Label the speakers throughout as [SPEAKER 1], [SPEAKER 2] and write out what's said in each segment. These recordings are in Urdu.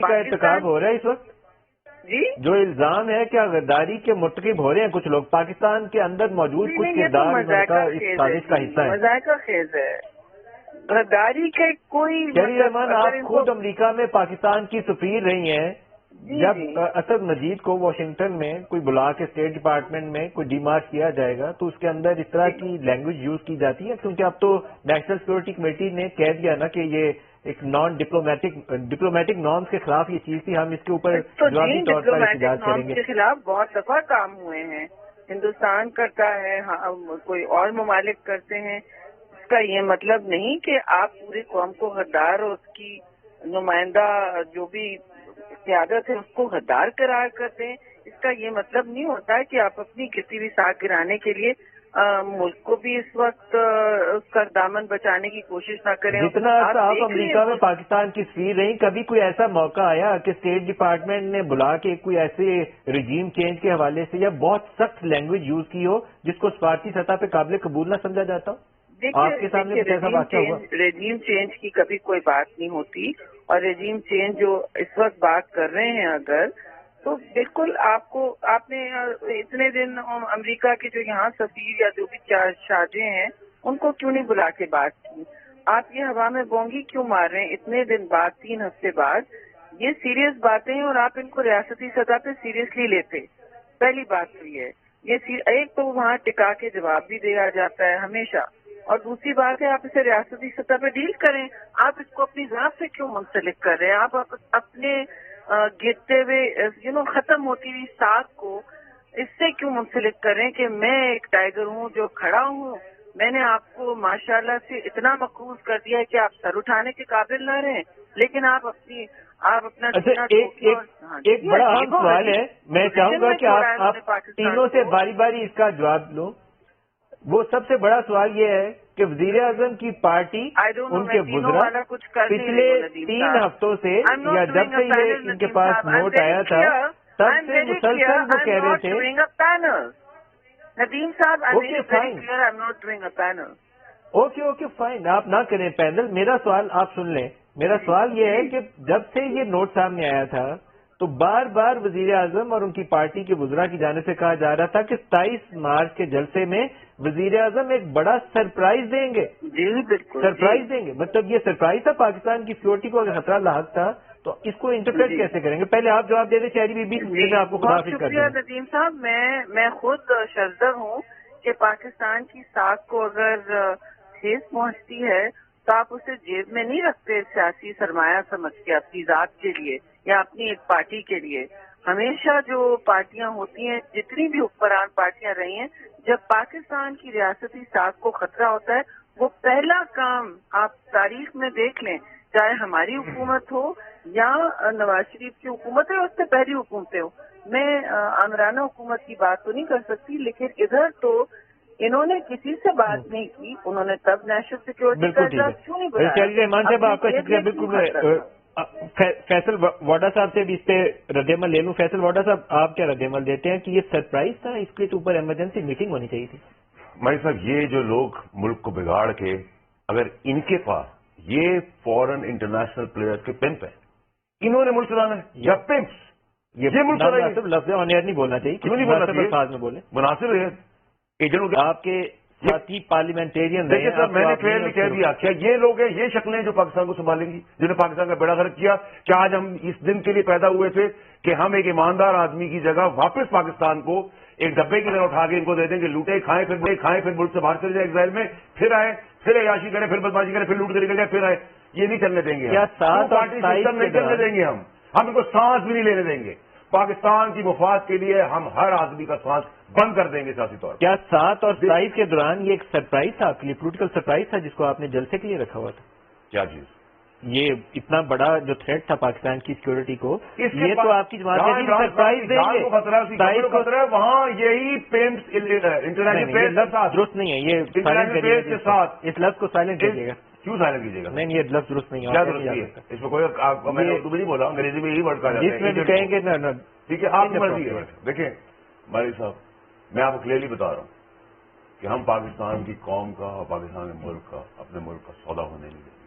[SPEAKER 1] کا ارتکاب ہو رہا ہے اس وقت
[SPEAKER 2] جی
[SPEAKER 1] جو الزام ہے کہ غداری کے مرتکب ہو رہے ہیں کچھ لوگ پاکستان کے اندر موجود کچھ کردار اس سازش کا حصہ ہے.
[SPEAKER 2] مذائقہ خیز ہے غداری کے کوئی
[SPEAKER 1] شہری رحمان آپ خود امریکہ میں پاکستان کی سفیر رہی ہیں. جب اسد مجید کو واشنگٹن میں کوئی بلا کے اسٹیٹ ڈپارٹمنٹ میں کوئی ڈی مارچ کیا جائے گا تو اس کے اندر اس طرح کی لینگویج یوز کی جاتی ہے کیونکہ اب تو نیشنل سیکورٹی کمیٹی نے کہہ دیا نا کہ یہ ایک نان ڈپلومیٹک نارمز کے خلاف یہ چیز تھی, ہم اس کے اوپر جوابی طور پر احتجاج کریں گے.
[SPEAKER 2] کے خلاف بہت دفعہ کام ہوئے ہیں, ہندوستان کرتا ہے, کوئی اور ممالک کرتے ہیں. اس کا یہ مطلب نہیں کہ آپ پوری قوم کو غدار اور اس کی نمائندہ جو بھی قیادت ہے اس کو غدار قرار کر دیں. اس کا یہ مطلب نہیں ہوتا ہے کہ آپ اپنی کسی بھی ساکھ گرانے کے لیے ملک کو بھی اس وقت اس کا دامن بچانے کی کوشش نہ کریں.
[SPEAKER 1] جتنا آپ امریکہ میں پاکستان کی سفیر رہی, کبھی کوئی ایسا موقع آیا کہ اسٹیٹ ڈپارٹمنٹ نے بلا کے کوئی ایسے رجیم چینج کے حوالے سے یا بہت سخت لینگویج یوز کی ہو جس کو سفارتی سطح پہ قابل قبول نہ سمجھا جاتا ہو؟ آپ کے سامنے کچھ ایسا واقعہ ہوا؟
[SPEAKER 2] رجیم چینج کی کبھی کوئی بات نہیں ہوتی, اور رجیم چینج جو اس وقت بات کر رہے ہیں اگر تو بالکل آپ نے اتنے دن امریکہ کے جو یہاں سفیر یا جو بھی شاہجے ہیں ان کو کیوں نہیں بلا کے بات کی؟ آپ یہ ہوا میں بونگی کیوں مار رہے ہیں اتنے دن بعد, 3 ہفتے بعد؟ یہ سیریس باتیں ہیں اور آپ ان کو ریاستی سطح پہ سیریسلی لیتے. پہلی بات تو یہ ہے, ایک تو وہاں ٹکا کے جواب بھی دیا جاتا ہے ہمیشہ, اور دوسری بات ہے آپ اسے ریاستی سطح پہ ڈیل کریں. آپ اس کو اپنی ذات سے کیوں منسلک کر رہے ہیں؟ آپ اپنے گرتے ہوئے ختم ہوتی ہوئی ساکھ کو اس سے کیوں منسلک کر رہے ہیں کہ میں ایک ٹائیگر ہوں جو کھڑا ہوں؟ میں نے آپ کو ماشاءاللہ سے اتنا مقروض کر دیا ہے کہ آپ سر اٹھانے کے قابل نہ رہیں, لیکن آپ اپنا
[SPEAKER 1] ایک بڑا اہم سوال ہے, میں چاہوں گا کہ آپ تینوں سے باری باری اس کا جواب لو. وہ سب سے بڑا سوال یہ ہے کہ وزیر اعظم کی پارٹی ان کے گزرا پچھلے 3 ہفتوں سے یا جب سے یہ ان کے پاس نوٹ آیا تھا تب سے مسلسل وہ کہہ رہے تھے.
[SPEAKER 2] ندیم صاحب,
[SPEAKER 1] اوکے فائن, آپ نہ کریں پینل. میرا سوال آپ سن لیں. میرا سوال یہ ہے کہ جب سے یہ نوٹ سامنے آیا تھا تو بار بار وزیر اعظم اور ان کی پارٹی کے وزراء کی جانب سے کہا جا رہا تھا کہ 27 مارچ کے جلسے میں وزیر اعظم ایک بڑا سرپرائز دیں گے.
[SPEAKER 2] جی بالکل
[SPEAKER 1] سرپرائز دیں گے, مطلب یہ سرپرائز تھا پاکستان کی سیکورٹی کو اگر خطرہ لاحق تھا تو اس کو انٹرپریٹ کیسے کریں گے؟ پہلے آپ جواب دے دیں شہری بی بی, میں آپ کو خداحافظ کر دوں.
[SPEAKER 2] ندیم صاحب, میں خود شرزر ہوں کہ پاکستان کی ساکھ کو اگر ٹھیس پہنچتی ہے تو آپ اسے جیب میں نہیں رکھتے سیاسی سرمایہ سمجھ کے اپنی ذات کے لیے یا اپنی ایک پارٹی کے لیے. ہمیشہ جو پارٹیاں ہوتی ہیں, جتنی بھی حکمران پارٹیاں رہی ہیں, جب پاکستان کی ریاستی ساکھ کو خطرہ ہوتا ہے وہ پہلا کام آپ تاریخ میں دیکھ لیں, چاہے ہماری حکومت ہو یا نواز شریف کی حکومت ہے, اس سے پہلی حکومتیں ہو. میں آمرانہ حکومت کی بات تو نہیں کر سکتی, لیکن ادھر تو انہوں نے کسی سے بات نہیں کی. انہوں نے تب نیشنل سیکورٹی کا اجلاس کیوں نہیں بلایا؟
[SPEAKER 1] شہری رحمان صاحب آپ کا شکریہ. بالکل فیصل واڈا صاحب سے بھی اس پہ رد عمل لے لوں. فیصل واڈا صاحب, آپ کیا رد عمل دیتے ہیں کہ یہ سرپرائز تھا, اس کے اوپر ایمرجنسی میٹنگ ہونی چاہیے تھی؟
[SPEAKER 3] مائی صاحب, یہ جو لوگ ملک کو بگاڑ کے, اگر ان کے پاس یہ فورن انٹرنیشنل پلیئر کے پمپ ہیں, انہوں نے ملک چلانا ہے یا پمپس, یہ ملک
[SPEAKER 1] مناسب لفظ آن ایئر نہیں بولنا چاہیے,
[SPEAKER 3] کیوں نہیں بولنا چاہیے؟
[SPEAKER 1] الفاظ میں بولیں.
[SPEAKER 3] مناسب ہے ایجنٹ
[SPEAKER 1] آپ کے ساتھی پارلیمنٹیرین.
[SPEAKER 3] دیکھیے سر, میں نے کلیئرلی کہہ دیا کیا یہ لوگ ہیں, یہ شکلیں جو پاکستان کو سنبھالیں گی, جنہیں پاکستان کا بیڑا غرق کیا. کیا آج ہم اس دن کے لیے پیدا ہوئے تھے کہ ہم ایک ایماندار آدمی کی جگہ واپس پاکستان کو ایک ڈبے کی طرح اٹھا کے ان کو دے دیں کہ لوٹے کھائیں, پھر ملک سے باہر چلے جائیں ایگزائل میں, پھر آئے, پھر عیاشی کریں, پھر بدماشی کریں, پھر لوٹ کے نکل جائے, پھر آئے. یہ نہیں چلنے دیں گے. پارٹی سسٹم نہیں چلنے دیں گے. ہم ان کو سانس بھی نہیں لینے دیں گے. پاکستان کی مفاد کے لیے ہم ہر آدمی کا سانس بند کر دیں گے سیاسی طور پر.
[SPEAKER 1] کیا 7 اور 27 کے دوران یہ ایک سرپرائز تھا آپ کے لیے, پولیٹیکل سرپرائز تھا جس کو آپ نے جلسے کے لیے رکھا ہوا تھا؟
[SPEAKER 3] کیا چیز؟
[SPEAKER 1] یہ اتنا بڑا جو تھریٹ تھا پاکستان کی سیکورٹی کو, یہ تو آپ کی جماعت سرپرائز دیں گے.
[SPEAKER 3] وہاں یہی انٹرنیشنل
[SPEAKER 1] درست نہیں ہے, یہ اس لفظ کو سائلنٹ کیجیے گا.
[SPEAKER 3] کیوں سائلنٹ کیجیے گا؟
[SPEAKER 1] نہیں, یہ لفظ درست نہیں
[SPEAKER 3] ہے. اس میں کوئی میں نے اردو میں نہیں بولا, انگریزی میں یہی ورڈ کہا جاتا ہے,
[SPEAKER 1] جس میں بھی کہیں گے نا.
[SPEAKER 3] ٹھیک ہے, آپ کی مرضی ہے. دیکھیں مالک صاحب, میں آپ کو کلیئرلی بتا رہا ہوں کہ ہم پاکستان کی قوم کا اور پاکستان کے ملک کا, اپنے ملک کا سودا ہونے نہیں دیں گے.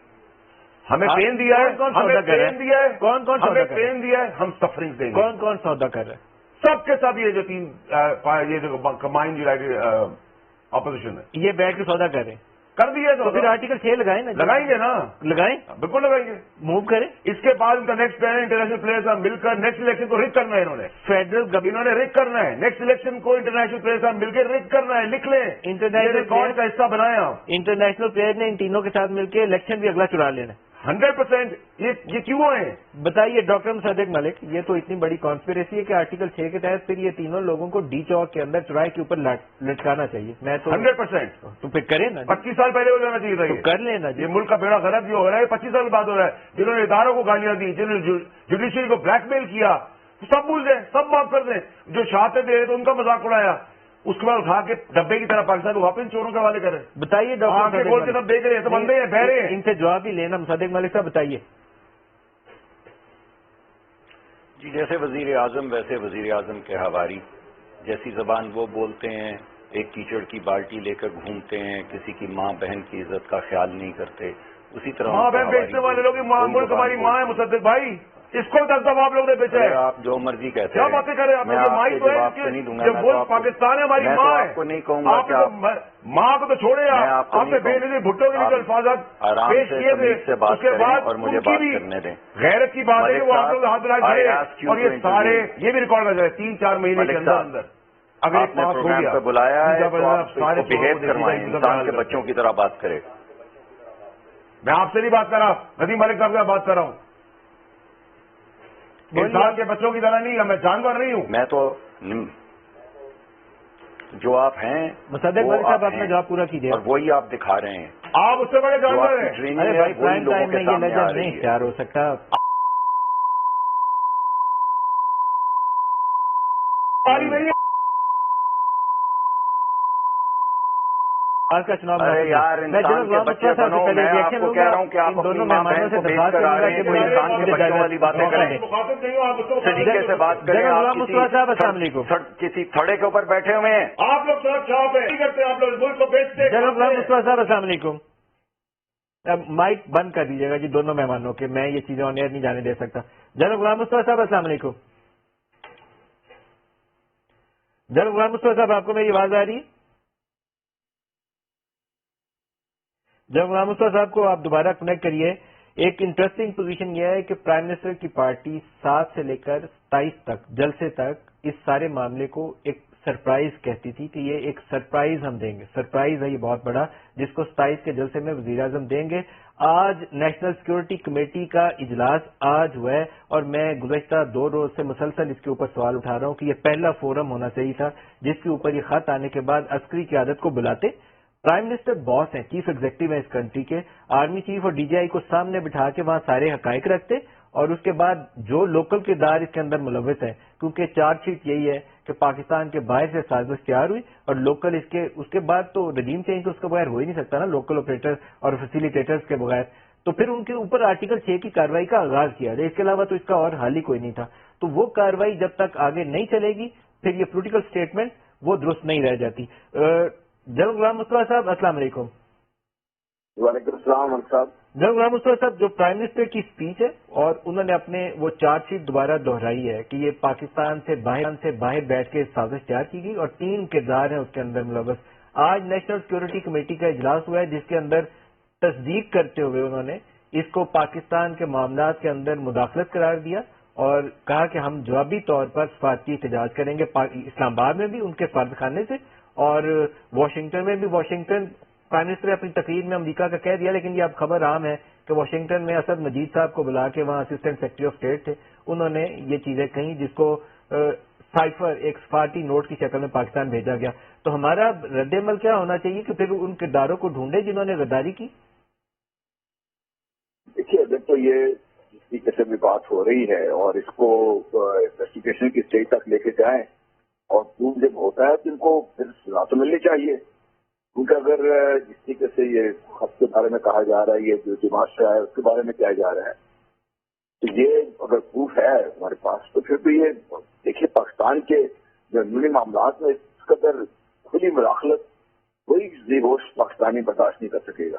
[SPEAKER 3] ہمیں پین دیا ہے,
[SPEAKER 1] کون
[SPEAKER 3] ہمیں پین دیا ہے,
[SPEAKER 1] کون کون
[SPEAKER 3] ہمیں پین دیا ہے, ہم سفرنگ دیں گے.
[SPEAKER 1] کون کون سودا کر رہے ہیں؟
[SPEAKER 3] سب کے ساتھ یہ جو تین یہ جو کمبائنڈ یونائٹڈ اپوزیشن ہے,
[SPEAKER 1] یہ بیٹھ کے سودا کر رہے ہیں.
[SPEAKER 3] کر دیے
[SPEAKER 1] تو پھر آرٹیکل 6 لگائیں نا.
[SPEAKER 3] لگائیں گے نا,
[SPEAKER 1] لگائیں,
[SPEAKER 3] بالکل لگائیں گے,
[SPEAKER 1] موو کریں.
[SPEAKER 3] اس کے بعد ان کا نیکسٹ پلان ہے انٹرنیشنل پلیئر صاحب مل کر نیکسٹ الیکشن کو رک کرنا ہے. انہوں نے
[SPEAKER 1] فیڈرل
[SPEAKER 3] انہوں نے رک کرنا ہے نیکسٹ الیکشن کو انٹرنیشنل پلیئر صاحب مل کے رک کرنا ہے. لکھ لیں,
[SPEAKER 1] انٹرنیشنل
[SPEAKER 3] ریکارڈ کا حصہ بنایا.
[SPEAKER 1] انٹرنیشنل پلیئر نے ان تینوں کے ساتھ مل کے الیکشن بھی اگلا چرا لینا.
[SPEAKER 3] 100%. یہ کیوں ہیں؟
[SPEAKER 1] بتائیے ڈاکٹر مصدق ملک, یہ تو اتنی بڑی کانسپریسی ہے کہ آرٹیکل 6 کے تحت پھر یہ تینوں لوگوں کو ڈی چوک کے اندر چوراہے کے اوپر لٹکانا چاہیے. میں تو
[SPEAKER 3] 100%.
[SPEAKER 1] تو پھر کریں نا,
[SPEAKER 3] 25 سال پہلے ہو جانا چاہیے تھا.
[SPEAKER 1] تو کر لینا.
[SPEAKER 3] یہ ملک کا بیڑا غرق جو ہو رہا ہے 25 سال بعد ہو رہا ہے. جنہوں نے اداروں کو گالیاں دی, جنہوں نے جوڈیشری کو بلیک میل کیا, سب بھول دیں, سب معاف کر دیں. جو شہادتیں دے رہے تو ان کا مذاق اڑایا, اس کے بعد اٹھا کے ڈبے کی طرح پاکستان کو واپس چوروں کے حوالے کریں.
[SPEAKER 1] بتائیے ڈاکٹر
[SPEAKER 3] بول کے سب دیکھ رہے ہیں, سب اندھے ہیں, بہ رہے ہیں.
[SPEAKER 1] ان سے جواب ہی لینا. مصدق ملک صاحب بتائیے.
[SPEAKER 4] جی جیسے وزیر اعظم ویسے وزیر اعظم کے حواری, جیسی زبان وہ بولتے ہیں, ایک کیچڑ کی بالٹی لے کر گھومتے ہیں, کسی کی ماں بہن کی عزت کا خیال نہیں کرتے, اسی طرح
[SPEAKER 3] ماں بہن بیچنے والے لوگ ملک ہماری ماں ہے. مصدق بھائی, اس کو دس دفعہ آپ لوگوں نے بیچا ہے.
[SPEAKER 4] آپ جو مرضی کہتے
[SPEAKER 3] کیا
[SPEAKER 4] ہیں,
[SPEAKER 3] باتیں کریں آپ. مائی تو ہے جب ملک پاکستان ہے, ہماری ماں ہے.
[SPEAKER 4] آپ کو نہیں کہوں گا کہ
[SPEAKER 3] ماں کو تو چھوڑے آپ نے بے نظیر بھٹو کے لیے الفاظات پیش کیے تھے. اس کے بعد
[SPEAKER 4] اور مجھے بات کرنے دیں.
[SPEAKER 3] غیرت کی بات ہے کہ وہ آپ لوگ ہاتھ دلائے, اور یہ سارے یہ بھی ریکارڈ کر جائے 3-4 مہینے کے اندر اگر
[SPEAKER 4] آپ نے پروگرام پہ بلایا ہے تو آپ سارے بہیو کروائیں, انسان کے بچوں کی طرح بات کرے.
[SPEAKER 3] میں آپ سے نہیں بات کر رہا, ندیم ملک صاحب سے بات کر رہا ہوں. انسان کے بچوں کی طرح نہیں, میں جانور نہیں ہوں.
[SPEAKER 4] میں تو جو آپ ہیں
[SPEAKER 1] مصدق ملک صاحب اپنا جواب پورا کیجیے,
[SPEAKER 4] اور وہی آپ دکھا رہے ہیں.
[SPEAKER 3] آپ اس سے بڑے جانور ہیں.
[SPEAKER 1] ارے بھائی پرائم ٹائم میں یہ لجن نہیں اختیار ہو سکتا. آج کا چناؤ
[SPEAKER 4] ارے یار انسان کے بچے بنو, میں آپ کو کہہ رہا ہوں کہ آپ اپنی ماں بہن کو بیچ کر آ رہے ہیں, کوئی انسان کے بچوں والی باتیں کریں. طریقے سے بات کریں. آپ
[SPEAKER 1] السلام علیکم.
[SPEAKER 4] کسی تھڑے کے اوپر بیٹھے ہوئے ہیں.
[SPEAKER 3] آپ لوگ سڑک شاپ کرتے ہیں, آپ لوگ ملک کو بیچتے ہیں.
[SPEAKER 1] جناب غلام مصطفیٰ صاحب السلام علیکم. اب مائک بند کر دیجیے گا جی دونوں مہمانوں کے, میں یہ چیزیں آن ایئر نہیں جانے دے سکتا. جناب غلام مصطفیٰ صاحب السلام علیکم. جناب غلام مصطفیٰ صاحب آپ کو میری آواز آ رہی ہے؟ جب غلام مصطفیٰ صاحب کو آپ دوبارہ کنیکٹ کریے. ایک انٹرسٹنگ پوزیشن یہ ہے کہ پرائم منسٹر کی پارٹی 7 سے لے کر 27 تک جلسے تک اس سارے معاملے کو ایک سرپرائز کہتی تھی کہ یہ ایک سرپرائز ہم دیں گے. سرپرائز ہے یہ بہت بڑا, جس کو 27 کے جلسے میں وزیر اعظم دیں گے. آج نیشنل سیکورٹی کمیٹی کا اجلاس آج ہوا ہے, اور میں گزشتہ 2 روز سے مسلسل اس کے اوپر سوال اٹھا رہا ہوں کہ یہ پہلا فورم ہونا چاہیے تھا جس کے اوپر یہ خط آنے کے بعد عسکری قیادت کو بلاتے. پرائم منسٹر باس ہیں, چیف ایگزیکٹو ہیں اس کنٹری کے, آرمی چیف اور ڈی جی آئی کو سامنے بٹھا کے وہاں سارے حقائق رکھتے, اور اس کے بعد جو لوکل کردار اس کے اندر ملوث ہیں, کیونکہ چارج شیٹ یہی ہے کہ پاکستان کے باہر سے سازش تیار ہوئی اور لوکل اس کے بعد تو رجیم چینج تو اس کے بغیر ہو ہی نہیں سکتا نا, لوکل آپریٹر اور فیسیلیٹیٹرز کے بغیر. تو پھر ان کے اوپر آرٹیکل 6 کی کارروائی کا آغاز کیا جائے. اس کے علاوہ تو اس کا اور حل ہی کوئی نہیں تھا. تو وہ کارروائی جب تک آگے نہیں چلے گی پھر یہ پولیٹیکل سٹیٹمنٹ وہ درست نہیں رہ جاتی. جناب غلام مصطفیٰ صاحب السلام علیکم.
[SPEAKER 5] وعلیکم السلام صاحب.
[SPEAKER 1] جناب غلام مصطفیٰ صاحب, جو پرائم منسٹر کی اسپیچ ہے اور انہوں نے اپنے وہ چارج شیٹ دوبارہ دہرائی ہے کہ یہ پاکستان سے باہر بیٹھ کے سازش تیار کی گئی اور 3 کردار ہیں اس کے اندر ملوث. آج نیشنل سیکورٹی کمیٹی کا اجلاس ہوا ہے جس کے اندر تصدیق کرتے ہوئے انہوں نے اس کو پاکستان کے معاملات کے اندر مداخلت قرار دیا اور کہا کہ ہم جوابی طور پر سفارتی احتجاج کریں گے اسلام آباد میں بھی ان کے سفارت خانے سے اور واشنگٹن میں بھی. واشنگٹن پرائم منسٹر نے اپنی تقریر میں امریکہ کا کہہ دیا, لیکن یہ اب خبر عام ہے کہ واشنگٹن میں اسد مجید صاحب کو بلا کے وہاں اسسٹنٹ سیکرٹری آف اسٹیٹ تھے, انہوں نے یہ چیزیں کہیں جس کو سائفر ایک سفارتی نوٹ کی شکل میں پاکستان بھیجا گیا. تو ہمارا رد عمل کیا ہونا چاہیے کہ پھر ان کرداروں کو ڈھونڈے جنہوں نے غداری کی؟
[SPEAKER 5] دیکھیے اگر تو یہ جس طریقے سے بھی بات ہو رہی ہے اور اس کو انویسٹیگیشن کی اسٹیج تک لے کے جائیں اور پروف جب ہوتا ہے تو ان کو پھر سزا تو ملنی چاہیے. کیونکہ اگر جس طریقے سے یہ خط کے بارے میں کہا جا رہا ہے, یہ جو دماغ سے آیا ہے اس کے بارے میں کیا جا رہا ہے, تو یہ اگر پروف ہے ہمارے پاس تو پھر تو یہ دیکھیے پاکستان کے جو اندرونی معاملات میں اس قدر کھلی مداخلت کوئی زیبوش پاکستانی برداشت نہیں کر سکے گا.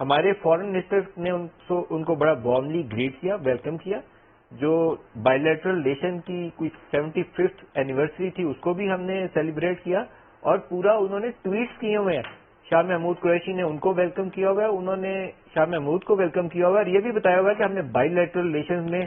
[SPEAKER 1] ہمارے فارن منسٹر نے ان کو بڑا وارملی گریٹ کیا، ویلکم کیا. جو بائیلیٹرل ریلیشن کی کوئی 75th اینیورسری تھی اس کو بھی ہم نے سیلیبریٹ کیا، اور پورا انہوں نے ٹویٹس کیے ہوئے ہیں. شاہ محمود قریشی نے ان کو ویلکم کیا ہوا ہے، انہوں نے شاہ محمود کو ویلکم کیا ہوا ہے، اور یہ بھی بتایا ہوا ہے کہ ہم نے بائیلیٹرل ریلیشن میں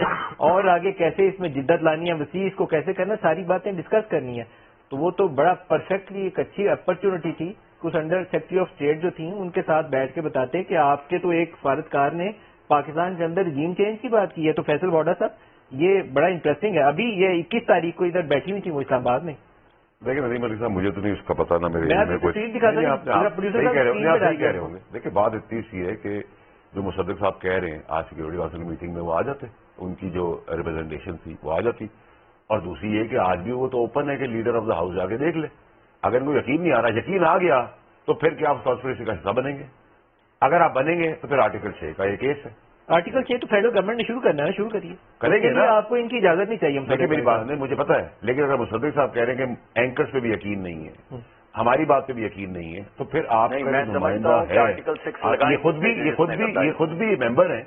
[SPEAKER 1] اور آگے کیسے اس میں جدت لانی ہے، وسیع اس کو کیسے کرنا، ساری باتیں ڈسکس کرنی ہے. تو وہ تو بڑا پرفیکٹلی ایک اچھی اپرچونٹی تھی. کچھ انڈر سیکرٹری آف اسٹیٹ جو تھیں ان کے ساتھ بیٹھ کے بتاتے کہ آپ کے تو ایک سفارتکار نے پاکستان کے اندر رجیم چینج کی بات کی ہے. تو فیصل واڈا صاحب یہ بڑا انٹرسٹنگ ہے. ابھی یہ 21 تاریخ کو ادھر بیٹھی ہوئی تھی وہ اسلام آباد میں.
[SPEAKER 3] دیکھیں ندیم ملک صاحب مجھے تو نہیں اس کا پتا نہ میرے
[SPEAKER 1] آپ صحیح کہہ
[SPEAKER 3] رہے ہوں گے. دیکھیں بات اتنی سی ہے کہ جو مصدق صاحب کہہ رہے ہیں آج سیکورٹی کونسل میٹنگ میں وہ آ جاتے، ان کی جو ریپرزنٹیشن تھی وہ آ جاتی. اور دوسری یہ کہ آج بھی وہ تو اوپن ہے کہ لیڈر آف دا ہاؤس جا کے دیکھ لے. اگر ان کو یقین نہیں آ رہا، یقین آ گیا تو پھر کیا آپ کانسپریسی کا حصہ بنیں گے؟ اگر آپ بنیں گے تو پھر آرٹیکل 6 کا یہ کیس ہے.
[SPEAKER 1] آرٹیکل 6 تو فیڈرل گورنمنٹ نے شروع کرنا ہے، شروع کریے.
[SPEAKER 3] کریں گے نا،
[SPEAKER 1] آپ کو ان کی اجازت نہیں چاہیے.
[SPEAKER 3] دیکھیں میری بات نہیں، مجھے پتا ہے، لیکن اگر مصدق صاحب کہہ رہے ہیں کہ اینکرز پہ بھی یقین نہیں ہے، ہماری بات پہ بھی یقین نہیں ہے، تو پھر آپ کا نمائندہ ہے، یہ خود بھی ممبر ہیں،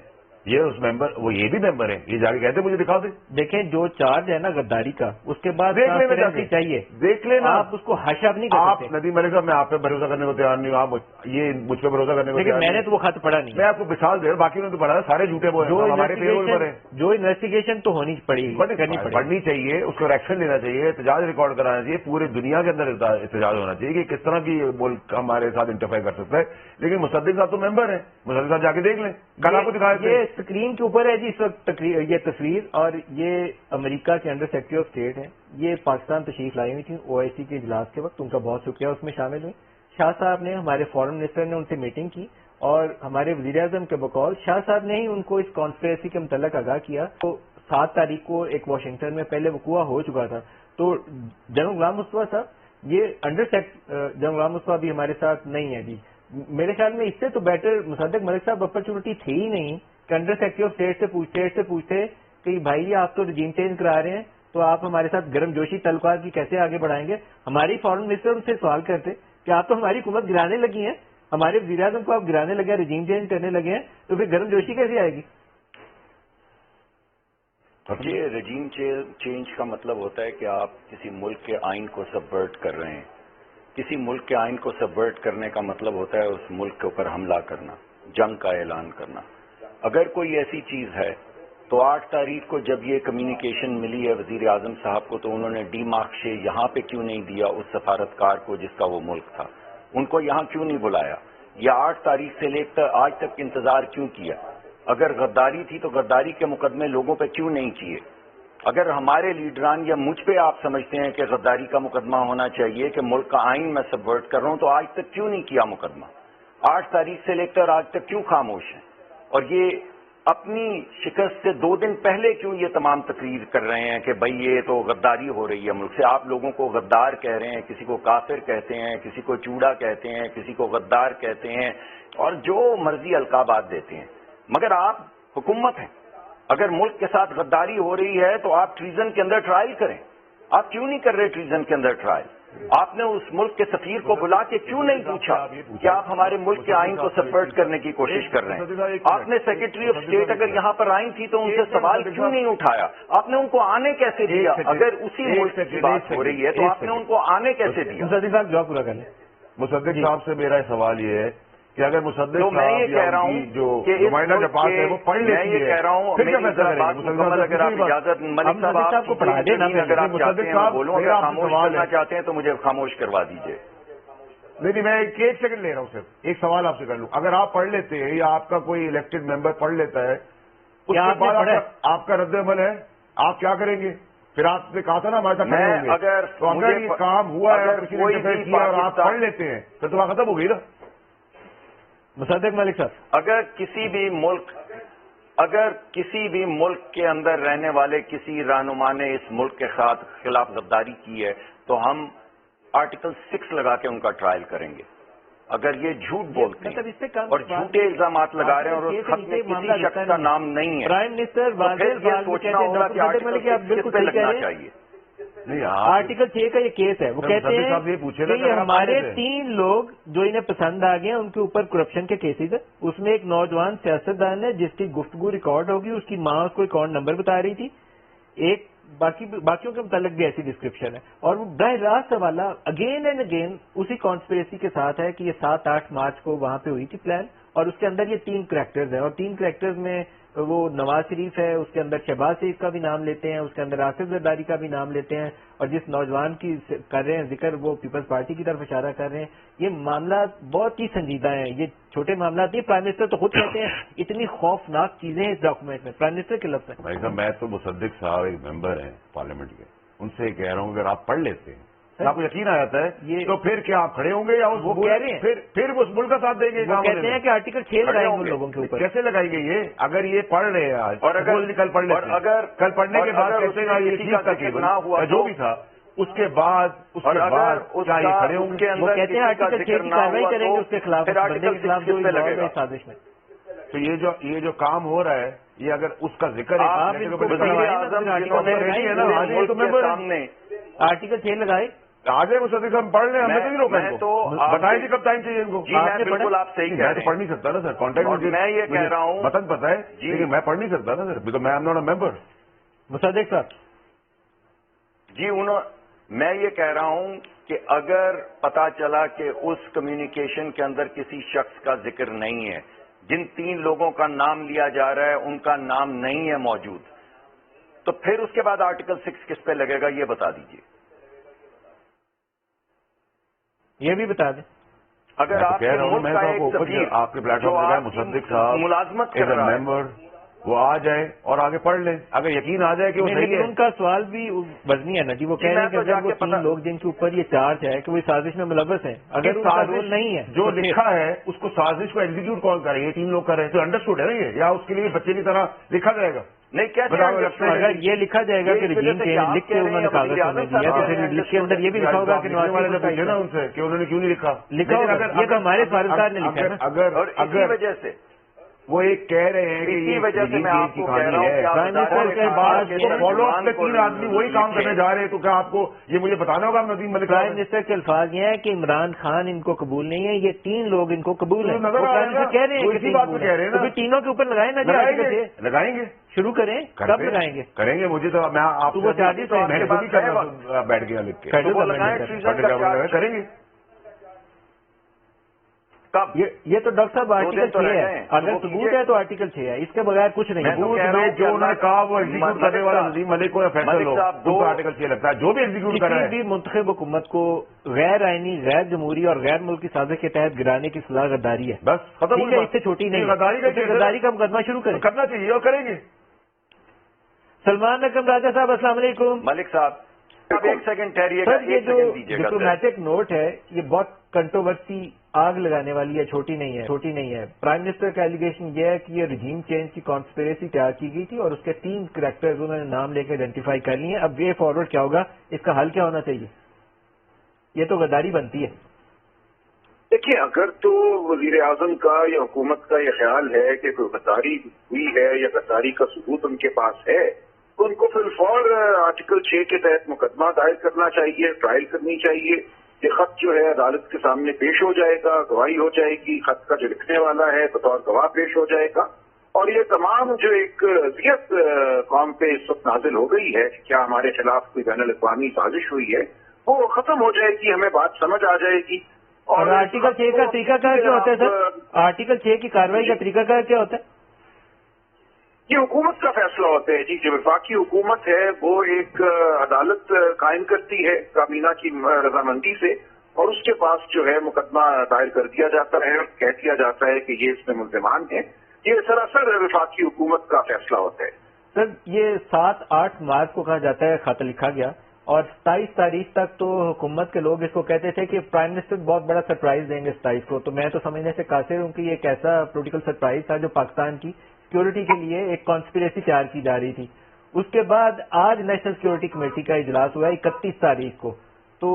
[SPEAKER 3] یہ اس ممبر وہ یہ بھی ممبر ہیں، یہ جا کے کہتے مجھے دکھا دیں.
[SPEAKER 1] دیکھیں جو چارج ہے نا غداری کا، اس کے بعد چاہیے
[SPEAKER 3] دیکھ لینا.
[SPEAKER 1] آپ اس کو حاشا نہیں کر سکتے.
[SPEAKER 3] ندیم ملک صاحب میں آپ پہ بھروسہ کرنے کو تیار نہیں ہوں، آپ یہ مجھ پہ بھروسہ کرنے کو
[SPEAKER 1] لیکن میں نے تو وہ خط پڑھا نہیں.
[SPEAKER 3] میں آپ کو مثال دے رہا ہوں، باقی نے تو پڑھا، سارے جھوٹے وہ ہمارے پیرول پر ہیں.
[SPEAKER 1] جو انویسٹیگیشن تو ہونی پڑے گی،
[SPEAKER 3] پڑھنی چاہیے، اس کو ایکشن لینا چاہیے، احتجاج ریکارڈ کرانا چاہیے، پورے دنیا کے اندر احتجاج ہونا چاہیے کہ کس طرح کی ملک ہمارے ساتھ انٹرفیئر کر سکتا ہے. لیکن مصدق صاحب تو ممبر ہیں، مصدق صاحب جا کے دیکھ لیں. کل آپ کو دکھایا
[SPEAKER 1] یہ اسکرین کے اوپر ہے جی اس وقت یہ تصویر، اور یہ امریکہ کے انڈر سیکرٹری آف اسٹیٹ ہیں. یہ پاکستان تشریف لائی ہوئی تھی OIC کے اجلاس کے وقت، ان کا بہت شکریہ اس میں شامل ہوئی. شاہ صاحب نے، ہمارے فارن منسٹر نے ان سے میٹنگ کی، اور ہمارے وزیر اعظم کے بقول شاہ صاحب نے ہی ان کو اس کانسپریسی کے متعلق آگاہ کیا. تو 7 تاریخ کو ایک واشنگٹن میں پہلے وقوع ہو چکا تھا. تو جنرل غلام مصطفیٰ صاحب، یہ جنرل غلام مصطفیٰ بھی ہمارے ساتھ نہیں ہے جی. میرے خیال میں اس سے تو بیٹر مصدق ملک صاحب اپرچونٹی تھی ہی نہیں کہ انڈر سیکرٹری آف اسٹیٹ سے پوچھتے کہ بھائی آپ تو رجیم چینج کرا رہے ہیں، تو آپ ہمارے ساتھ گرم جوشی تعلقات کی کیسے آگے بڑھائیں گے. ہماری فارن منسٹر ان سے سوال کرتے کہ آپ تو ہماری حکومت گرانے لگی ہیں، ہمارے وزیر اعظم کو آپ گرانے لگے ہیں، رجیم چینج کرنے لگے ہیں، تو پھر گرم جوشی کیسے آئے گی؟
[SPEAKER 4] یہ رجیم چینج کا مطلب ہوتا ہے کہ آپ کسی ملک کے آئین کو سبورٹ کر رہے ہیں. کسی ملک کے آئین کو سبورٹ کرنے کا مطلب ہوتا ہے اس ملک کے اوپر حملہ کرنا، جنگ کا اعلان کرنا. اگر کوئی ایسی چیز ہے تو 8 تاریخ کو جب یہ کمیونیکیشن ملی ہے وزیر اعظم صاحب کو، تو انہوں نے ڈی مارکشے یہاں پہ کیوں نہیں دیا اس سفارتکار کو جس کا وہ ملک تھا؟ ان کو یہاں کیوں نہیں بلایا؟ یا 8 تاریخ سے لے کر آج تک انتظار کیوں کیا؟ اگر غداری تھی تو غداری کے مقدمے لوگوں پہ کیوں نہیں کیے؟ اگر ہمارے لیڈران یا مجھ پہ آپ سمجھتے ہیں کہ غداری کا مقدمہ ہونا چاہیے کہ ملک کا آئین میں سبورٹ کر رہا ہوں، تو آج تک کیوں نہیں کیا مقدمہ؟ 8 تاریخ سے لے کر آج تک کیوں خاموش ہیں؟ اور یہ اپنی شکست سے 2 دن پہلے کیوں یہ تمام تقریر کر رہے ہیں کہ بھئی یہ تو غداری ہو رہی ہے ملک سے؟ آپ لوگوں کو غدار کہہ رہے ہیں، کسی کو کافر کہتے ہیں، کسی کو چوڑا کہتے ہیں، کسی کو غدار کہتے ہیں، اور جو مرضی القابات دیتے ہیں، مگر آپ حکومت ہیں. اگر ملک کے ساتھ غداری ہو رہی ہے تو آپ ٹریزن کے اندر ٹرائل کریں. آپ کیوں نہیں کر رہے ٹریزن کے اندر ٹرائل؟ آپ نے اس ملک کے سفیر کو بلا کے کیوں نہیں پوچھا کہ آپ ہمارے ملک کے آئین کو سبورٹ کرنے کی کوشش کر رہے ہیں؟ آپ نے سیکرٹری آف اسٹیٹ اگر یہاں پر آئی تھی تو ان سے سوال کیوں نہیں اٹھایا؟ آپ نے ان کو آنے کیسے دیا؟ اگر اسی ملک کی بات ہو رہی ہے تو آپ نے ان کو آنے کیسے دیا؟
[SPEAKER 1] مصدق صاحب جواب پورا کریں.
[SPEAKER 3] مصدق صاحب سے میرا سوال یہ ہے کہ اگر مصدق
[SPEAKER 4] تو میں یہ کہہ رہا ہوں
[SPEAKER 3] جو نمائندہ جماعت ہے وہ پڑھ لیتی ہے،
[SPEAKER 4] میں یہ کہہ رہا ہوں اگر آپ اجازت ملک صاحب کو پڑھا دیں، اگر آپ چاہتے ہیں بولوں، اگر خاموش کرنا چاہتے ہیں تو مجھے خاموش کروا دیجیے.
[SPEAKER 3] نہیں میں 1 سیکنڈ لے رہا ہوں، صرف ایک سوال آپ سے کر لوں. اگر آپ پڑھ لیتے ہیں یا آپ کا کوئی الیکٹڈ ممبر پڑھ لیتا ہے، اس کے بعد آپ کا رد عمل ہے، آپ کیا کریں گے؟ پھر آپ نے کہا تھا نا ہمارے ساتھ اگر یہ کام ہوا ہے اور آپ پڑھ لیتے ہیں پھر تو وہاں ختم ہو گئی نا.
[SPEAKER 1] مصدق ملک صاحب،
[SPEAKER 4] اگر کسی بھی ملک کے اندر رہنے والے کسی رہنما نے اس ملک کے خلاف غداری کی ہے تو ہم آرٹیکل 6 لگا کے ان کا ٹرائل کریں گے. اگر یہ جھوٹ بولتے ہیں اور جھوٹے الزامات لگا رہے ہیں اور اس خط میں کسی شخص کا نام نہیں ہے،
[SPEAKER 1] پرائم منسٹر
[SPEAKER 4] پھر یہ سوچنا ہوگا کہ آرٹیکل 6 کس پہ لگنا چاہیے.
[SPEAKER 3] نہیں
[SPEAKER 1] آرٹیکل 6 کا یہ کیس ہے. وہ کہتے ہیں کہ یہ ہمارے 3 لوگ جو انہیں پسند آ گئے ہیں ان کے اوپر کرپشن کے کیسز ہیں. اس میں ایک نوجوان سیاستدان ہے جس کی گفتگو ریکارڈ ہوگی, اس کی ماں اس کو اکاؤنٹ نمبر بتا رہی تھی, ایک باقیوں کے متعلق بھی ایسی ڈسکرپشن ہے. اور وہ براہ راست حوالہ اگین اینڈ اگین اسی کانسپریسی کے ساتھ ہے کہ یہ 7-8 مارچ کو وہاں پہ ہوئی تھی پلان, اور اس کے اندر یہ 3 کریکٹرز ہیں, اور 3 کریکٹرز میں وہ نواز شریف ہے, اس کے اندر شہباز شریف کا بھی نام لیتے ہیں, اس کے اندر آصف زرداری کا بھی نام لیتے ہیں, اور جس نوجوان کی کر رہے ہیں ذکر وہ پیپلز پارٹی کی طرف اشارہ کر رہے ہیں. یہ معاملات بہت ہی سنجیدہ ہیں, یہ چھوٹے معاملات نہیں. پرائم منسٹر تو خود کہتے ہیں اتنی خوفناک چیزیں ہیں اس ڈاکومنٹ میں, پرائم منسٹر کے لفظ ہیں.
[SPEAKER 3] بھائی صاحب میں تو مصدق صاحب ایک ممبر ہیں پارلیمنٹ کے, ان سے کہہ رہا ہوں اگر آپ پڑھ لیتے ہیں آپ کو یقین آ جاتا ہے تو پھر کیا آپ کھڑے ہوں گے یا وہ کہہ رہے ہیں پھر وہ اس ملک کا ساتھ دیں گے.
[SPEAKER 1] وہ کہتے ہیں کہ آرٹیکل 6 لگائیں گے لوگوں کے اوپر.
[SPEAKER 3] کیسے لگائیں گے یہ اگر یہ پڑھ رہے ہیں آج, اور اگر کل پڑھ لیتے ہیں, کل پڑھنے کے بعد کیسے یہ چیز کا کیبل جو بھی تھا اس کے بعد کھڑے ہوں گے.
[SPEAKER 1] وہ کہتے ہیں آرٹیکل 6 کی کاروائی کریں گے اس کے خلاف, بندے کے خلاف جو لگے سازش میں.
[SPEAKER 3] تو یہ جو کام ہو رہا ہے یہ اگر اس کا ذکر
[SPEAKER 1] آرٹیکل 6 لگائے
[SPEAKER 3] آگے مصدق ہم پڑھ لیں, ہمیں نہیں روکیں تو بتائیں جی کب ٹائم چاہیے ان کو.
[SPEAKER 4] بالکل آپ صحیح کہہ رہے ہیں.
[SPEAKER 3] میں تو پڑھ نہیں سکتا نا سر, کانٹیکٹ
[SPEAKER 4] میں یہ کہہ رہا ہوں
[SPEAKER 3] وطن پتہ ہے لیکن میں پڑھ نہیں سکتا نا سر, بیکاز میں ایم ناٹ اے ممبر.
[SPEAKER 1] مصدق صاحب
[SPEAKER 4] جی میں یہ کہہ رہا ہوں کہ اگر پتا چلا کہ اس کمیونیکیشن کے اندر کسی شخص کا ذکر نہیں ہے, جن 3 لوگوں کا نام لیا جا رہا ہے ان کا نام نہیں ہے موجود, تو پھر اس کے بعد آرٹیکل 6 کس پہ لگے گا یہ بتا دیجیے.
[SPEAKER 1] یہ بھی بتا دیں.
[SPEAKER 4] اگر آپ کے ملک کا ایک سفیر
[SPEAKER 3] آپ کے پلیٹ فارم پر مصدق صاحب
[SPEAKER 4] ملازمت کر رہا ہے
[SPEAKER 3] ممبر, وہ آ جائے اور آگے پڑھ لیں, اگر یقین آ جائے کہ وہ صحیح ہے.
[SPEAKER 1] ان کا سوال بھی وزنی ہے نا جی, وہ کہہ رہے ہیں کہ اگر وہ 3 لوگ جن کے اوپر یہ چارج ہے کہ وہ سازش میں ملوث ہیں, اگر ان کا رول نہیں ہے
[SPEAKER 3] جو لکھا ہے اس کو سازش کو ایگزیکیوٹ کون کرے, یہ 3 لوگ کر رہے ہیں تو انڈرسٹوڈ ہے نا یہ, یا اس کے لیے بچے کی طرح لکھا جائے گا.
[SPEAKER 4] نہیں کیا
[SPEAKER 1] اگر یہ لکھا جائے گا کہ رجیم چینج لکھ کے انہوں نے کاغذ میں دیا تو پھر لکھ کے اندر یہ بھی لکھا ہوگا کہ
[SPEAKER 3] والے نے پوچھے نا ان سے کہ انہوں نے کیوں نہیں لکھا
[SPEAKER 1] یہ تو ہمارے فارغ نے لکھا ہے.
[SPEAKER 4] اگر وجہ سے
[SPEAKER 3] وہ ایک کہہ رہے ہیں کہ
[SPEAKER 4] اسی وجہ سے میں آپ کو کہہ رہا ہوں کہ
[SPEAKER 3] فالو اپ کے 3 آدمی وہی کام کرنے جا رہے ہیں, تو کیا آپ کو یہ مجھے بتانا ہوگا ندیم ملک
[SPEAKER 1] پرائم منسٹر کے الفاظ یہ ہیں کہ عمران خان ان کو قبول نہیں ہے, یہ 3 لوگ ان کو قبول ہیں. کہہ رہے ہیں
[SPEAKER 3] اسی بات پہ کہہ رہے ہیں نا,
[SPEAKER 1] تینوں کے اوپر لگائیں نا,
[SPEAKER 3] لگائیں گے,
[SPEAKER 1] شروع کریں, کب لگائیں گے
[SPEAKER 3] کریں گے. مجھے تو میں آپ کو بیٹھ گیا لکھ کے کریں گے.
[SPEAKER 1] یہ تو ڈاکٹر صاحب آرٹیکل 6 ہے, اگر ثبوت ہے تو آرٹیکل 6 ہے, اس کے بغیر کچھ نہیں.
[SPEAKER 3] جو انہوں نے کہا وہ ایگزیکیوٹ کرنے والا ندیم ملک کو فیصل ہو, آرٹیکل 6 لگتا ہے. جو بھی ایگزیکیوٹ کر رہا ہے
[SPEAKER 1] بھی منتخب حکومت کو غیر آئینی, غیر جمہوری اور غیر ملکی سازش کے تحت گرانے کی صلاح غداری ہے.
[SPEAKER 3] بس ختم,
[SPEAKER 1] اس سے چھوٹی نہیں. غداری کا مقدمہ شروع
[SPEAKER 3] کرنا چاہیے اور کریں گے.
[SPEAKER 1] سلمان اکرم راجہ صاحب السلام علیکم.
[SPEAKER 4] ملک صاحب ایک سیکنڈ ٹھہریے گا.
[SPEAKER 1] یہ جو ڈپلومیٹک نوٹ ہے یہ بہت کنٹروورسی آگ لگانے والی ہے, چھوٹی نہیں ہے. پرائم منسٹر کا ایلیگیشن یہ ہے کہ یہ رجیم چینج کی کانسپریسی تیار کی گئی تھی اور اس کے 3 کریکٹرز انہوں نے نام لے کے آئیڈینٹیفائی کر لیے. اب وے فارورڈ کیا ہوگا, اس کا حل کیا ہونا چاہیے؟ یہ تو غداری بنتی ہے.
[SPEAKER 5] دیکھیے, اگر تو وزیر اعظم کا یا حکومت کا یہ خیال ہے کہ کوئی غداری ہوئی ہے یا غداری کا ثبوت ان کے پاس ہے تو ان کو فی الفور آرٹیکل 6 کے تحت مقدمہ دائر کرنا چاہیے, ٹرائل کرنی چاہیے. یہ خط جو ہے عدالت کے سامنے پیش ہو جائے گا, گواہی ہو جائے گی, خط کا جو لکھنے والا ہے بطور گواہ پیش ہو جائے گا, اور یہ تمام جو ایک اذیت قوم پہ اس وقت نازل ہو گئی ہے کہ کیا ہمارے خلاف کوئی بین الاقوامی سازش ہوئی ہے, وہ ختم ہو جائے گی, ہمیں بات سمجھ آ جائے گی.
[SPEAKER 1] اور آرٹیکل 6 کا طریقہ کار کیا ہوتا ہے سر؟ آرٹیکل 6 کی کارروائی کا طریقہ کار کیا ہوتا ہے؟
[SPEAKER 5] یہ حکومت کا فیصلہ ہوتا ہے جی. جو وفاقی حکومت ہے وہ ایک عدالت قائم کرتی ہے کابینہ کی رضامندی سے, اور اس کے پاس جو ہے مقدمہ دائر کر دیا جاتا ہے, کہہ دیا جاتا ہے کہ یہ اس میں ملزمان ہیں. یہ سراسر وفاقی حکومت کا فیصلہ ہوتا ہے.
[SPEAKER 1] سر یہ 7-8 مارچ کو کہا جاتا ہے, خط لکھا گیا, اور 27 تاریخ تک تو حکومت کے لوگ اس کو کہتے تھے کہ پرائم منسٹر بہت بڑا سرپرائز دیں گے 27 کو. تو میں تو سمجھنے سے قاصر ہوں کہ یہ ایک ایسا پولیٹیکل سرپرائز تھا جو پاکستان کی سیکورٹی کے لیے ایک کانسپریسی تیار کی جا رہی تھی. اس کے بعد آج نیشنل سیکورٹی کمیٹی کا اجلاس ہوا 31 تاریخ کو, تو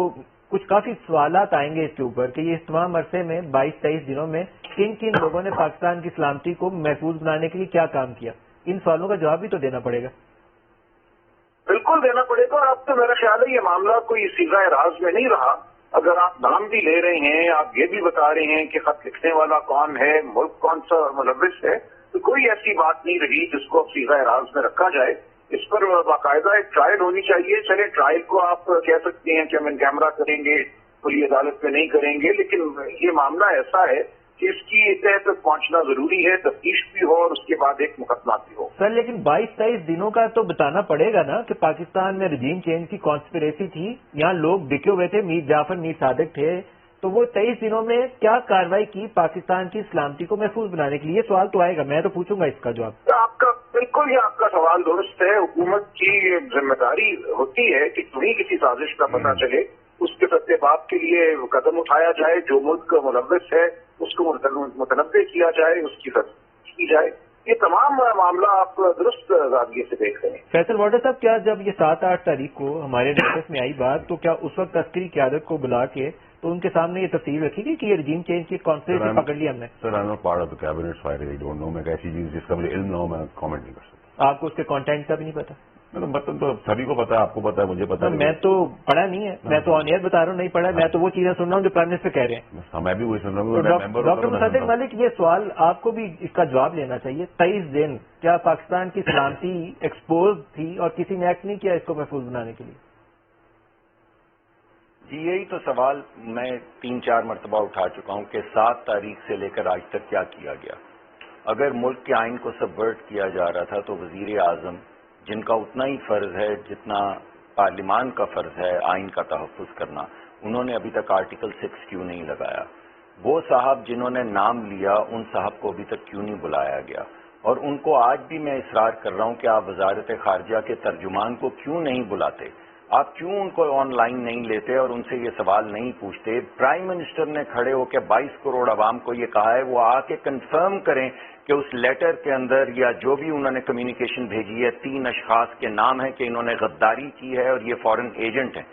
[SPEAKER 1] کچھ کافی سوالات آئیں گے اس کے اوپر کہ یہ اس تمام عرصے میں 22-23 دنوں میں کن لوگوں نے پاکستان کی سلامتی کو محفوظ بنانے کے لیے کیا کام کیا. ان سوالوں کا جواب بھی تو دینا پڑے گا.
[SPEAKER 5] بالکل دینا پڑے گا. اب تو میرا خیال ہے یہ معاملہ کوئی سیغہ راز میں نہیں رہا. اگر آپ نام بھی لے رہے ہیں, آپ یہ بھی بتا رہے ہیں کہ خط لکھنے والا کون ہے, ملک کون سا ملوث ہے, تو کوئی ایسی بات نہیں رہی جس کو سیغہ راز میں رکھا جائے. اس پر باقاعدہ ایک ٹرائل ہونی چاہیے. چلے ٹرائل کو آپ کہہ سکتے ہیں کہ ہم ان کیمرہ کریں گے, کھلی عدالت میں نہیں کریں گے, لیکن یہ معاملہ ایسا ہے کہ اس کی تہ تک پہنچنا ضروری ہے, تفتیش بھی ہو اور اس کے بعد ایک مقدمہ بھی ہو.
[SPEAKER 1] سر لیکن 22-23 دنوں کا تو بتانا پڑے گا نا کہ پاکستان میں رجیم چینج کی کانسپریسی تھی, یہاں لوگ بکے ہوئے تھے, میر جعفر میر صادق تھے, تو وہ 23 دنوں میں کیا کارروائی کی پاکستان کی سلامتی کو محفوظ بنانے کے لیے؟ سوال تو آئے گا, میں تو پوچھوں گا اس کا جواب.
[SPEAKER 5] آپ کا بالکل یہ آپ کا سوال درست ہے. حکومت کی ذمہ داری ہوتی ہے کہ کہیں کسی سازش کا پتہ چلے, اس کے ستے باب کے لیے قدم اٹھایا جائے, جو ملک کا ملوث ہے اس کو متنبع کیا جائے, اس کی تفتیش کی جائے. یہ تمام معاملہ آپ درست زاویے سے دیکھ رہے ہیں.
[SPEAKER 1] فیصل واڈر صاحب, کیا جب یہ 7-8 تاریخ کو ہمارے نوٹس میں آئی بات, تو کیا اس وقت عسکری قیادت کو بلا کے تو ان کے سامنے یہ تفصیل رکھی گئی کہ یہ رجیم چینج کی کانسپریسی پکڑ لی ہم نے؟
[SPEAKER 3] Sir, I am not part of the cabinet, so I don't know. میں ایک ایسی چیز جس کا مجھے علم نہ ہو میں کامنٹ نہیں کر سکتا.
[SPEAKER 1] آپ کو اس کے کانٹینٹ کا بھی نہیں پتا؟
[SPEAKER 3] مطلب تو سبھی کو پتا ہے, آپ کو پتا ہے, مجھے پتا ہے.
[SPEAKER 1] میں تو پڑھا نہیں ہے, میں تو آن ایئر بتا رہا ہوں, نہیں پڑھا. میں تو وہ چیزیں سن رہا ہوں جو پرائم منسٹر کہہ رہے ہیں.
[SPEAKER 3] میں بھی وہی سن رہا ہوں.
[SPEAKER 1] ڈاکٹر مصدق ملک, یہ سوال آپ کو بھی اس کا جواب لینا چاہیے. 23 دن کیا پاکستان کی سلامتی ایکسپوز تھی اور کسی نے ایکٹ نہیں کیا اس کو محفوظ بنانے کے لیے؟
[SPEAKER 4] جی یہی تو سوال میں 3-4 مرتبہ اٹھا چکا ہوں کہ 7 تاریخ سے لے کر آج تک کیا کیا گیا. اگر ملک کے آئین کو سبورٹ کیا جا رہا تھا تو وزیر اعظم, جن کا اتنا ہی فرض ہے جتنا پارلیمان کا فرض ہے آئین کا تحفظ کرنا, انہوں نے ابھی تک آرٹیکل 6 کیوں نہیں لگایا؟ وہ صاحب جنہوں نے نام لیا ان صاحب کو ابھی تک کیوں نہیں بلایا گیا؟ اور ان کو آج بھی میں اصرار کر رہا ہوں کہ آپ وزارت خارجہ کے ترجمان کو کیوں نہیں بلاتے؟ آپ کیوں ان کو آن لائن نہیں لیتے اور ان سے یہ سوال نہیں پوچھتے؟ پرائم منسٹر نے کھڑے ہو کے 22 کروڑ عوام کو یہ کہا ہے, وہ آ کے کنفرم کریں کہ اس لیٹر کے اندر یا جو بھی انہوں نے کمیونیکیشن بھیجی ہے 3 اشخاص کے نام ہیں کہ انہوں نے غداری کی ہے اور یہ فورن ایجنٹ ہیں,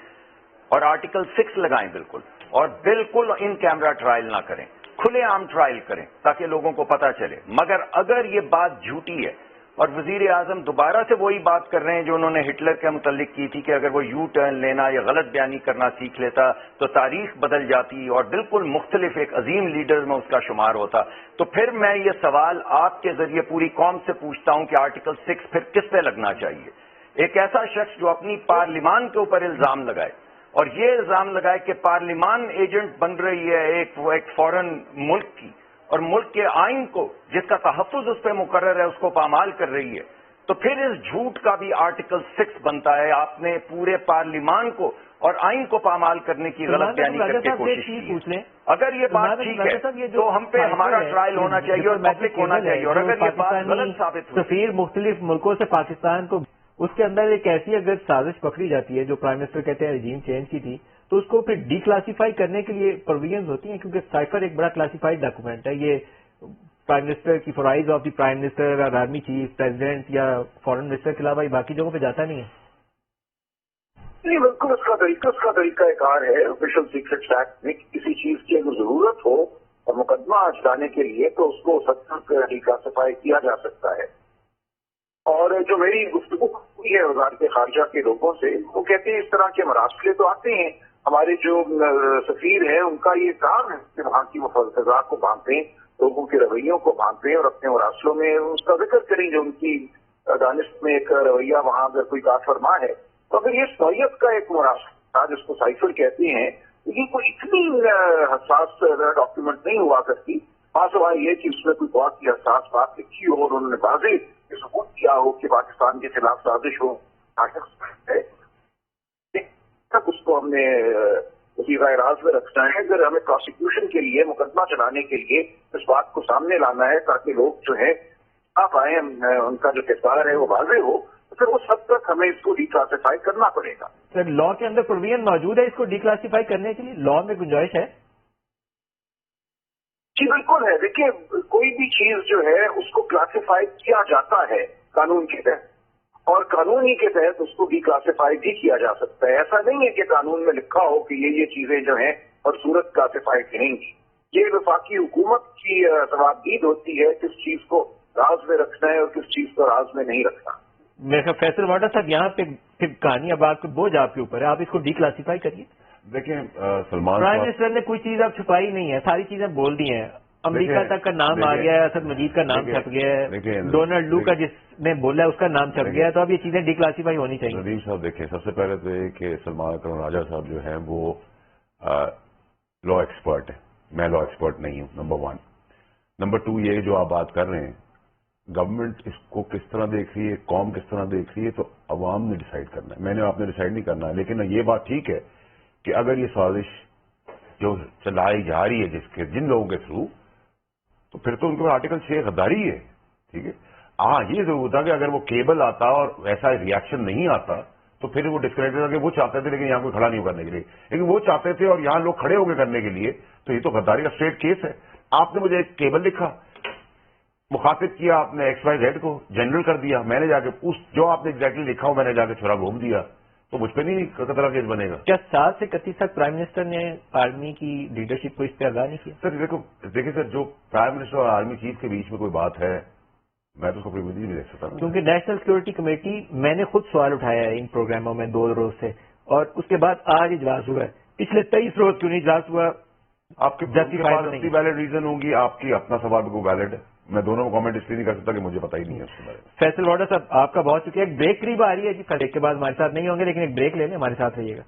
[SPEAKER 4] اور آرٹیکل 6 لگائیں بالکل, اور بالکل ان کیمرہ ٹرائل نہ کریں, کھلے عام ٹرائل کریں تاکہ لوگوں کو پتہ چلے. مگر اگر یہ بات جھوٹی ہے اور وزیر اعظم دوبارہ سے وہی بات کر رہے ہیں جو انہوں نے ہٹلر کے متعلق کی تھی کہ اگر وہ یو ٹرن لینا یا غلط بیانی کرنا سیکھ لیتا تو تاریخ بدل جاتی اور بالکل مختلف ایک عظیم لیڈر میں اس کا شمار ہوتا, تو پھر میں یہ سوال آپ کے ذریعے پوری قوم سے پوچھتا ہوں کہ آرٹیکل 6 پھر کس پہ لگنا چاہیے؟ ایک ایسا شخص جو اپنی پارلیمان کے اوپر الزام لگائے اور یہ الزام لگائے کہ پارلیمان ایجنٹ بن رہی ہے ایک فورن ملک کی, اور ملک کے آئین کو جس کا تحفظ اس پہ مقرر ہے اس کو پامال کر رہی ہے, تو پھر اس جھوٹ کا بھی آرٹیکل 6 بنتا ہے. آپ نے پورے پارلیمان کو اور آئین کو پامال کرنے کی غلط بیانی کر کے کوشش کی. اگر یہ بات ٹھیک ہے تو ہم پہ ہمارا ٹرائل ہونا چاہیے اور پبلک ہونا چاہیے, اور اگر یہ بات غلط ثابت ہوئی,
[SPEAKER 1] سفیر مختلف ملکوں سے پاکستان کو, اس کے اندر ایک ایسی اگر سازش پکڑی جاتی ہے جو پرائم منسٹر کہتے ہیں رجیم چینج کی تھی, تو اس کو پھر ڈی کلاسیفائی کرنے کے لیے پروویژنز ہوتی ہیں, کیونکہ سائفر ایک بڑا کلاسیفائڈ ڈاکومنٹ ہے. یہ پرائم منسٹر کی فرائض آف دی پرائم منسٹر اور آرمی چیف, پریزیڈنٹ یا فورن منسٹر کے علاوہ باقی جگہوں پہ جاتا نہیں ہے.
[SPEAKER 5] نہیں, بالکل اس کا طریقہ کار ہے آفیشل سیکرٹس ایکٹ میں. کسی چیز کی اگر ضرورت ہو اور مقدمہ چلانے کے لیے تو اس کو حد تک ڈی کلاسیفائی کیا جا سکتا ہے. اور جو میری گفتگو ہوئی ہے وزارت خارجہ کے لوگوں سے, وہ کہتے ہیں اس طرح کے مراسلے تو آتے ہیں, ہمارے جو سفیر ہیں ان کا یہ کام ہے کہ وہاں کی فضا کو بھانپیں, لوگوں کے رویوں کو بھانپیں اور اپنے مراسلوں میں اس کا ذکر کریں جو ان کی دانش میں ایک رویہ وہاں اگر کوئی کار فرما ہے. تو اگر یہ صحیحت کا ایک مراسلہ جس کو سائفر کہتے ہیں, یہ کوئی اتنی حساس ڈاکیومنٹ نہیں ہوا کرتی. سوال یہ کہ اس میں کوئی بہت ہی حساس بات لکھی ہو اور انہوں نے واضح ثبوت کیا ہو کہ پاکستان کے خلاف سازش ہو, تک اس کو ہم نے وزیر راز میں رکھنا ہے. اگر ہمیں پروسیکیوشن کے لیے, مقدمہ چلانے کے لیے اس بات کو سامنے لانا ہے تاکہ لوگ جو ہے آپ آئیں, ان کا جو کردار ہے وہ واضح ہو, تو پھر اس حد تک ہمیں اس کو ڈی کلاسیفائی کرنا پڑے گا.
[SPEAKER 1] سر, لا کے اندر پروویژن موجود ہے اس کو ڈی کلاسیفائی کرنے کے لیے؟ لا میں گنجائش ہے؟
[SPEAKER 5] جی بالکل ہے. دیکھیے, کوئی بھی چیز جو ہے اس کو کلاسیفائی کیا جاتا ہے قانون کے تحت, اور قانون ہی کے تحت اس کو ڈی کلاسیفائی بھی کیا جا سکتا ہے. ایسا نہیں ہے کہ قانون میں لکھا ہو کہ یہ چیزیں جو ہیں اور صورت کلاسیفائی رہیں گی. یہ وفاقی حکومت کی توابید ہوتی ہے کس چیز کو راز میں رکھنا ہے اور کس چیز کو راز میں نہیں رکھنا.
[SPEAKER 1] میرے خیال فیصل واڈا صاحب یہاں پہ پھر کہانی اب آپ کو بوجھ آپ کے اوپر ہے, آپ اس کو ڈی کلاسیفائی کریے.
[SPEAKER 3] دیکھیں سلمان
[SPEAKER 1] پرائم منسٹر نے کوئی چیز اب چھپائی نہیں ہے, ساری چیزیں بول دی ہیں. امریکہ تک کا نام آ گیا ہے, اسد مجید کا نام چھپ گیا ہے, ڈونلڈ لو کا جس نے بولا ہے اس کا نام چھپ گیا ہے, تو اب یہ چیزیں ڈی کلاسیفائی ہونی چاہیے.
[SPEAKER 3] ندیم صاحب دیکھیں, سب سے پہلے تو یہ کہ سلمان اکرم راجہ صاحب جو ہیں وہ لا ایکسپرٹ ہے, میں لا ایکسپرٹ نہیں ہوں, نمبر 1. نمبر 2 یہ جو آپ بات کر رہے ہیں, گورنمنٹ اس کو کس طرح دیکھ رہی ہے, قوم کس طرح دیکھ رہی ہے, تو عوام نے ڈیسائیڈ کرنا ہے, میں نے آپ نے ڈیسائیڈ نہیں کرنا ہے. لیکن یہ بات ٹھیک ہے کہ اگر یہ سازش جو چلائی جا رہی ہے جن لوگوں کے تھرو, تو پھر تو ان کے آرٹیکل 6 غداری ہے. ٹھیک ہے, ہاں یہ ضرور تھا کہ اگر وہ کیبل آتا اور ایسا ریاکشن نہیں آتا تو پھر وہ ڈسکریڈٹ کر کے وہ چاہتے تھے, لیکن یہاں کوئی کھڑا نہیں کرنے کے لیے, لیکن وہ چاہتے تھے اور یہاں لوگ کھڑے ہو کے کرنے کے لیے, تو یہ تو غداری کا اسٹریٹ کیس ہے. آپ نے مجھے ایک کیبل لکھا, مخاطب کیا آپ نے XYZ کو, جنرل کر دیا, میں نے جا کے جو آپ نے ایگزیکٹلی لکھا ہو میں نے جا کے چھوڑا گھوم دیا, تو مجھ پہ نہیں قطرہ کیس بنے گا.
[SPEAKER 1] کیا 7 سے 31 تک پرائم منسٹر نے آرمی کی لیڈرشپ کو اس پہ آگاہ نہیں کیا؟
[SPEAKER 3] سر دیکھیں سر, جو پرائم منسٹر اور آرمی چیف کے بیچ میں کوئی بات ہے, میں تو اس کو پریویجی نہیں دیکھ سکتا.
[SPEAKER 1] کیونکہ نیشنل سیکورٹی کمیٹی, میں نے خود سوال اٹھایا ہے ان پروگراموں میں 2 روز سے, اور اس کے بعد آج اجلاس ہوا ہے. پچھلے 23 روز کیوں نہیں اجلاس ہوا؟
[SPEAKER 3] آپ کے اپنی ویلڈ ریزن ہوں گی, آپ کی اپنا سوال کو ویلڈ ہے, میں دونوں کو کامنٹ اس لیے نہیں کر سکتا کہ مجھے پتہ ہی نہیں ہے اس کے بارے میں.
[SPEAKER 1] فیصل واڈا صاحب آپ کا بہت شکریہ. ایک بریک قریب آ رہی ہے جی, بریک کے بعد ہمارے ساتھ نہیں ہوں گے, لیکن ایک بریک لے لیں, ہمارے ساتھ رہیے گا.